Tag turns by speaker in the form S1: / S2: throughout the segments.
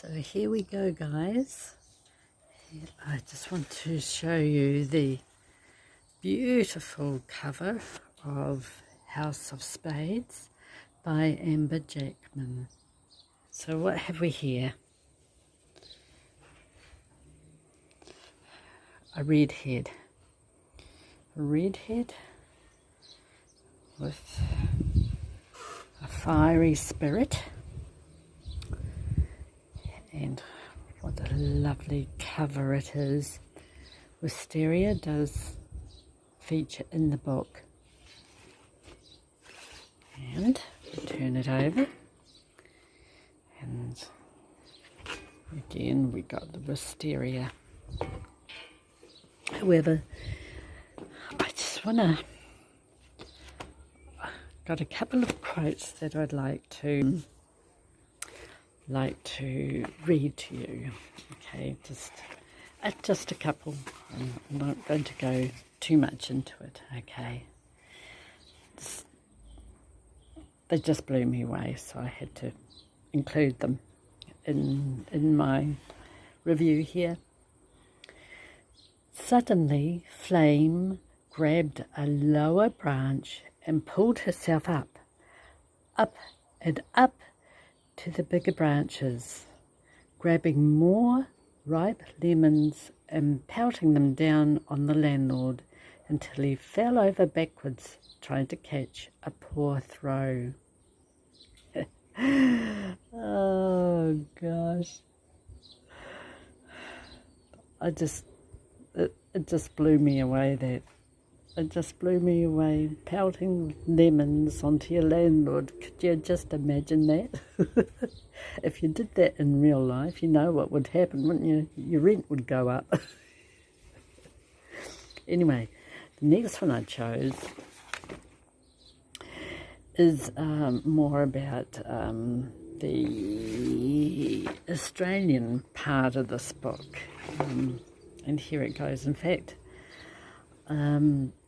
S1: So here we go, guys. I just want to show you the beautiful cover of House of Spades by Jakeman. So what have we here? A red head. A red head with a fiery spirit. And what a lovely cover it is. Wisteria does feature in the book. And we turn it over. And again we got the wisteria. However, I just want to... got a couple of quotes that I'd like to read to you. Okay, just a couple. I'm not going to go too much into it. Okay, they just blew me away, so I had to include them in my review here. Suddenly, Flame grabbed a lower branch and pulled herself up and up to the bigger branches, grabbing more ripe lemons and pelting them down on the landlord until he fell over backwards trying to catch a poor throw. Oh gosh, it just blew me away. It just blew me away. Pelting lemons onto your landlord. Could you just imagine that? If you did that in real life, you know what would happen, wouldn't you? Your rent would go up. Anyway, the next one I chose is more about the Australian part of this book. And here it goes. In fact,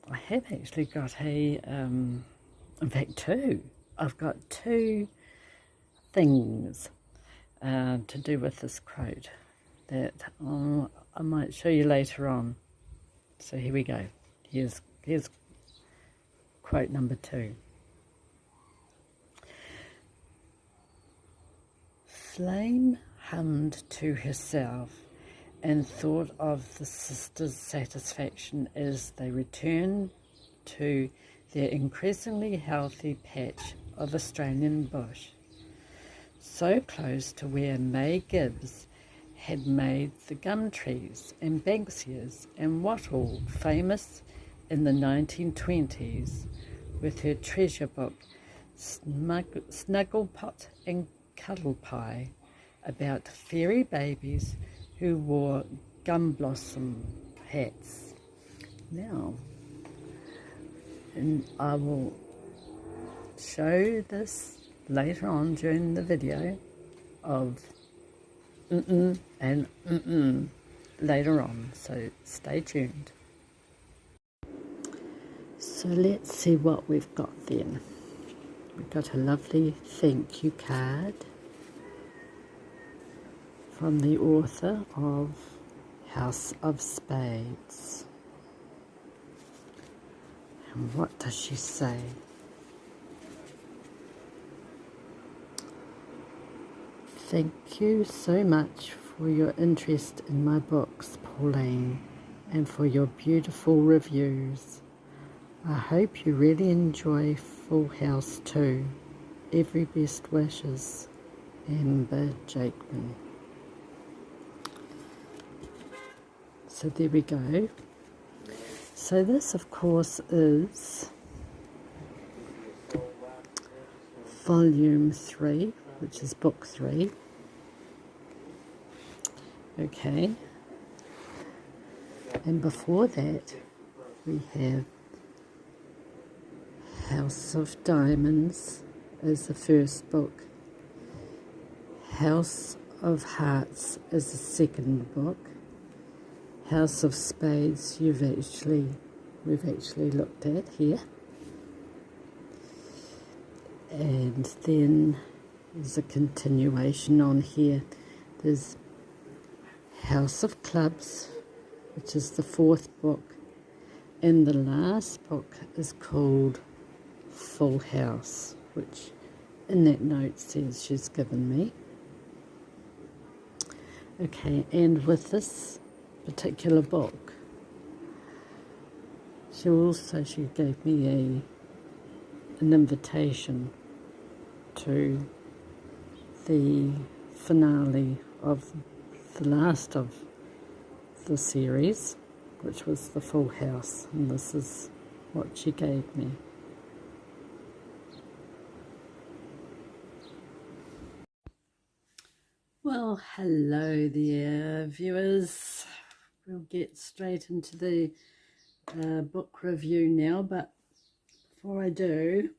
S1: I have actually got in fact two. I've got two things to do with this quote that I might show you later on. So here we go. Here's quote number 2. Flame hummed to herself and thought of the sisters' satisfaction as they returned to their increasingly healthy patch of Australian bush, so close to where May Gibbs had made the gum trees and banksias and wattle famous in the 1920s with her treasure book Snugglepot and Cuddle Pie about fairy babies who wore gum blossom hats. Now, and I will show this later on during the video of and later on, so stay tuned. So let's see what we've got then. We've got a lovely thank you card from the author of House of Spades. And what does she say? Thank you so much for your interest in my books, Pauline, and for your beautiful reviews. I hope you really enjoy Full House too. Every best wishes, Jakeman. So there we go. So this, of course, is volume 3, which is book 3. Okay. And before that, we have House of Diamonds as the first book. House of Hearts as the second book. House of Spades we've actually looked at here. And then there's a continuation on here. There's House of Clubs, which is the 4th book, and the last book is called Full House, which in that note says she's given me. Okay, and with this particular book, she gave me an invitation to the finale of the last of the series, which was the Full House, and this is what she gave me. Well, hello there, viewers. We'll get straight into the book review now, but before I do,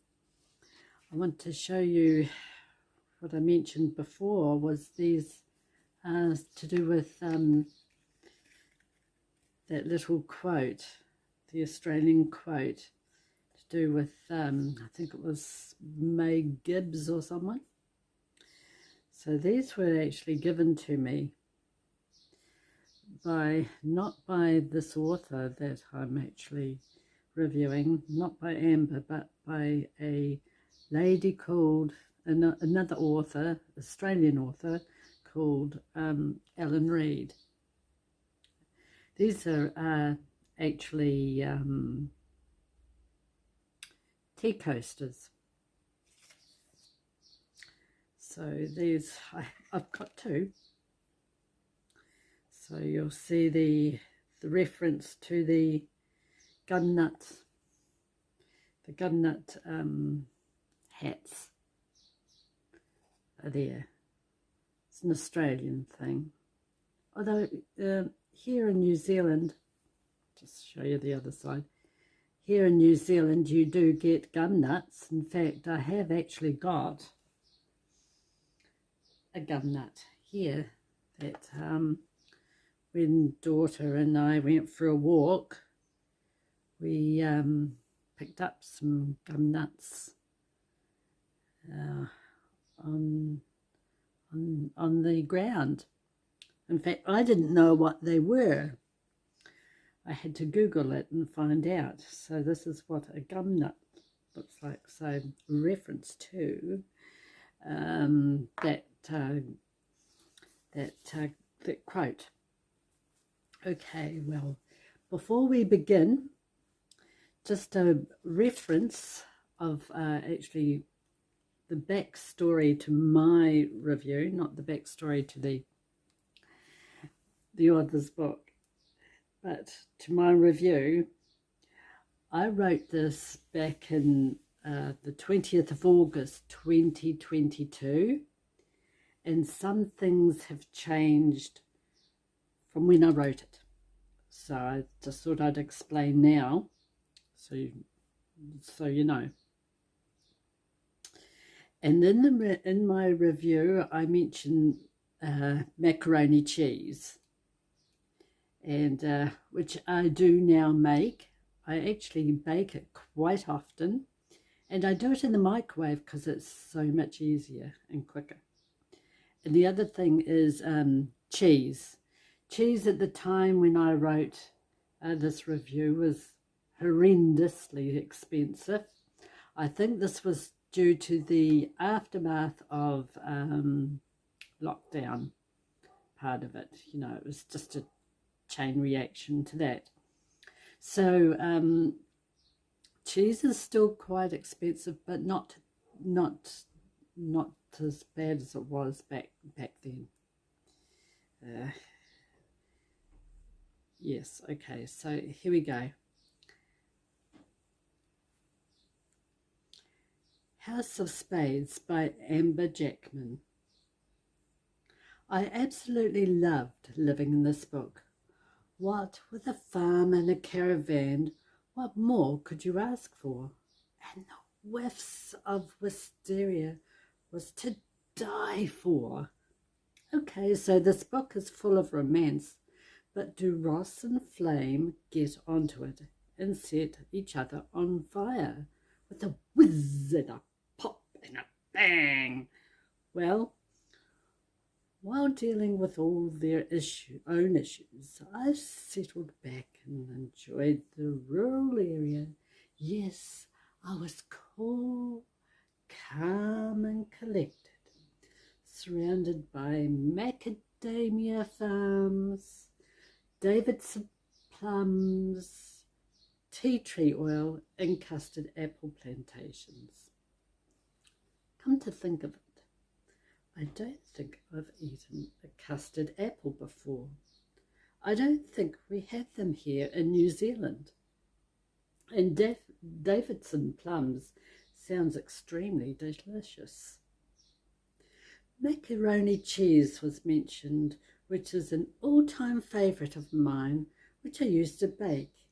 S1: I want to show you what I mentioned before was these to do with that little quote, the Australian quote, to do with, I think it was May Gibbs or someone. So these were actually given to me not by this author that I'm actually reviewing, not by Amber, but by a lady called, another author, Australian author, called Ellen Reid. These are actually tea coasters. So these, I've got two. So you'll see the reference to the gun nuts, the gun nut hats are there. It's an Australian thing. Although here in New Zealand, just show you the other side, here in New Zealand you do get gun nuts. In fact, I have actually got a gun nut here that when daughter and I went for a walk, we picked up some gum nuts on the ground. In fact, I didn't know what they were. I had to Google it and find out. So this is what a gum nut looks like. So reference to that quote. Okay, well, before we begin, just a reference of actually the backstory to my review, not the backstory to the author's book, but to my review. I wrote this back in the 20th of August 2022, and some things have changed from when I wrote it. So I just thought I'd explain now, so you know. And in my review, I mentioned macaroni cheese, and which I do now make. I actually bake it quite often, and I do it in the microwave because it's so much easier and quicker. And the other thing is cheese. Cheese at the time when I wrote this review was horrendously expensive. I think this was due to the aftermath of lockdown part of it. You know, it was just a chain reaction to that. So cheese is still quite expensive, but not as bad as it was back then. Yes, okay, so here we go. House of Spades by Amber Jakeman. I absolutely loved living in this book. What with a farm and a caravan, what more could you ask for? And the whiffs of wisteria was to die for. Okay, so this book is full of romance, but do Ross and Flame get onto it and set each other on fire with a whiz and a pop and a bang? Well, While dealing with all their own issues, I settled back and enjoyed the rural area. Yes, I was cool, calm and collected, surrounded by macadamia farms, Davidson plums, tea tree oil and custard apple plantations. Come to think of it, I don't think I've eaten a custard apple before. I don't think we have them here in New Zealand. And Davidson plums sounds extremely delicious. Macaroni cheese was mentioned, which is an all-time favourite of mine, which I used to bake,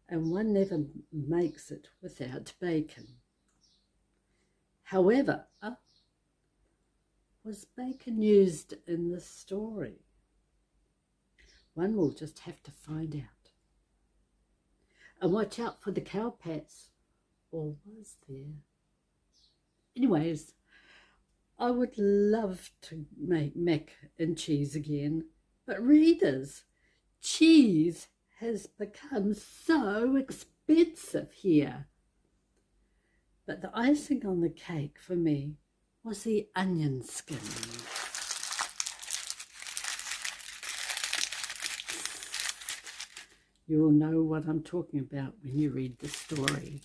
S1: and one never makes it without bacon. However, was bacon used in the story? One will just have to find out. And watch out for the cowpats, or was there? Anyways, I would love to make mac and cheese again, but readers, cheese has become so expensive here. But the icing on the cake for me was the onion skin. You will know what I'm talking about when you read the story.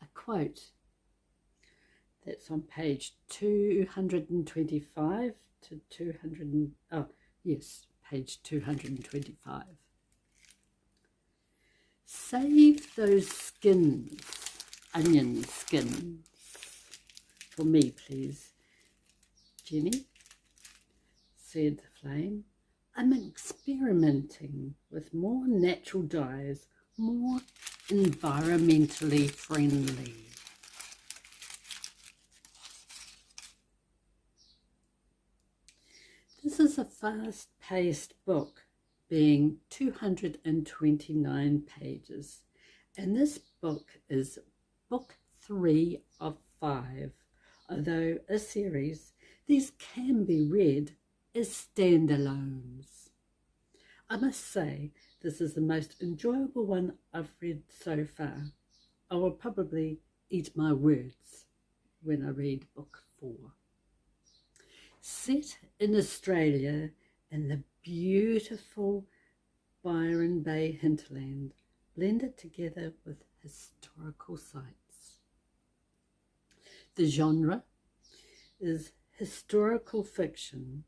S1: A quote that's on page 225 to 200, page 225. Save those skins, onion skins, for me, please, Jenny, said the flame. I'm experimenting with more natural dyes, more environmentally friendly. This is a fast-paced book, being 229 pages, and this book is book 3 of 5. Although a series, these can be read as standalones. I must say, this is the most enjoyable one I've read so far. I will probably eat my words when I read book 4. Set in Australia in the beautiful Byron Bay hinterland, blended together with historical sites. The genre is historical fiction,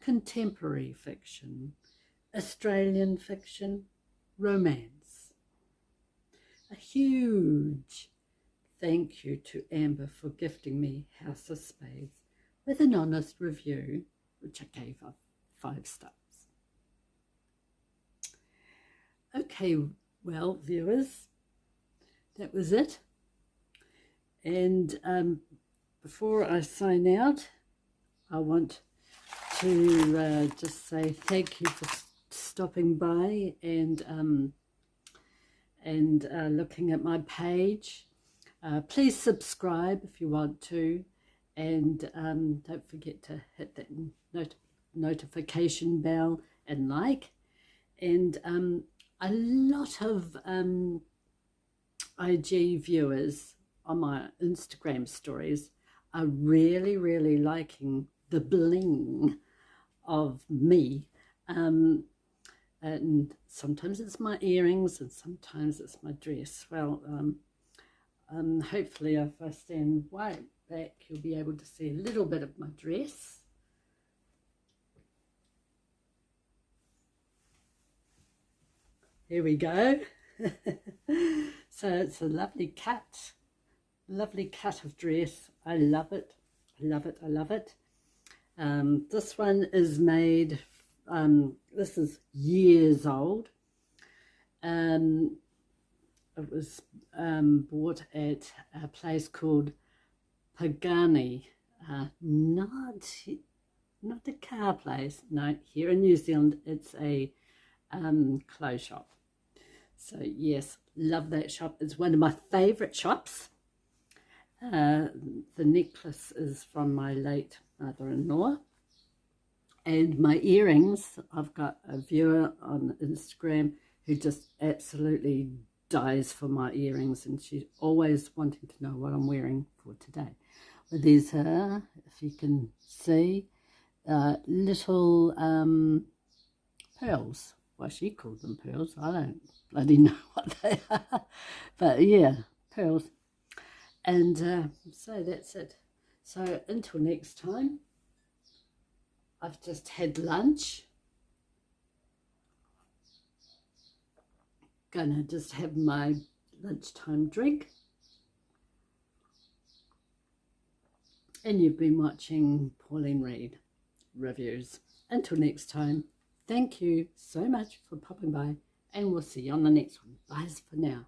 S1: contemporary fiction, Australian fiction, romance. A huge thank you to Amber for gifting me House of Spades with an honest review, which I gave her 5 stars. Okay, well, viewers, that was it. And before I sign out, I want to just say thank you for stopping by and looking at my page. Please subscribe if you want to, and don't forget to hit that notification bell and like. And a lot of IG viewers on my Instagram stories are really liking the bling of me, and sometimes it's my earrings and sometimes it's my dress. Well, hopefully if I stand way back you'll be able to see a little bit of my dress. Here we go. So it's a lovely cut of dress. I love it. I love it. I love it. This one is made, this is years old. It was bought at a place called Pagani, not a car place, no, here in New Zealand it's a clothes shop. So yes, love that shop. It's one of my favourite shops. The necklace is from my late mother-in-law. And my earrings, I've got a viewer on Instagram who just absolutely dies for my earrings, and she's always wanting to know what I'm wearing for today. Well, these are, if you can see, little pearls. Well, she called them pearls. I don't bloody know what they are. But yeah, pearls. And so that's it. So until next time, I've just had lunch. Gonna just have my lunchtime drink. And you've been watching Pauline Reid reviews. Until next time, thank you so much for popping by, and we'll see you on the next one. Bye for now.